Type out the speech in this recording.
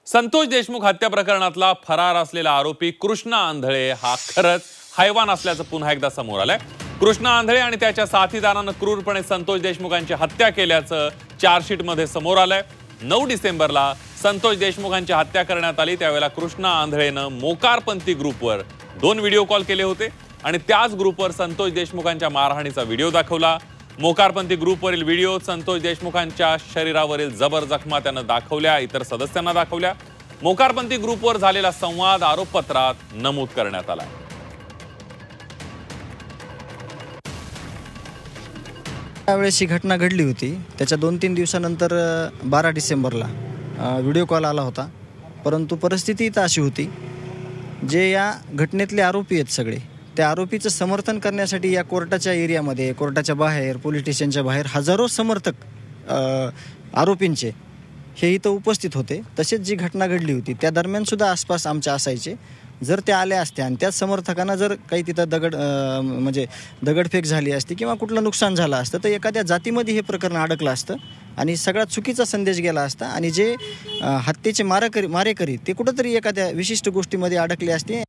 संतोष देशमुख हत्या प्रकरणातला फरार असलेला आरोपी कृष्णा आंधळे हा खरंच हैवान असल्याचं पुन्हा एकदा समोर आलंय। कृष्णा आंधळे आणि त्याच्या साथीदारानं क्रूरपणे संतोष देशमुखांची हत्या केल्याचं चार्जशीटमध्ये समोर आलंय। 9 डिसेंबरला संतोष देशमुखांची हत्या करण्यात आली। त्यावेळेला कृष्णा आंधळेनं मोकारपंथी ग्रुपवर 2 व्हिडिओ कॉल केले होते आणि त्याच ग्रुपवर संतोष देशमुखांच्या मारहाणीचा व्हिडिओ दाखवला। मोकारपंथी ग्रुपवरील व्हिडिओ संतोष देशमुखांच्या शरीरावरील जबर जखमा त्यानं दाखवल्या, इतर सदस्यांना दाखवल्या। मोकारपंथी ग्रुपवर झालेला संवाद आरोपपत्रात नमूद करण्यात आला। त्यावेळेस ही घटना घडली होती। त्याच्या 2-3 दिवसानंतर 12 डिसेंबरला व्हिडिओ कॉल आला होता। परंतु परिस्थिती तर अशी होती, जे या घटनेतले आरोपी आहेत सगळे, त्या आरोपीचं समर्थन करण्यासाठी या कोर्टाच्या एरियामध्ये, कोर्टाच्या बाहेर, पोलीस स्टेशनच्या बाहेर हजारो समर्थक आरोपींचे हे इथं उपस्थित होते। तसेच जी घटना घडली होती त्या दरम्यान सुद्धा आसपास आमच्या असायचे। जर त्या आल्या असत्या आणि त्याच समर्थकांना जर काही तिथं दगडफेक झाली असती किंवा कुठलं नुकसान झालं असतं तर एखाद्या जातीमध्ये हे प्रकरण अडकलं असतं आणि सगळ्यात चुकीचा संदेश गेला असता आणि जे हत्येचे मारेकरी ते कुठंतरी एखाद्या विशिष्ट गोष्टीमध्ये अडकले असते।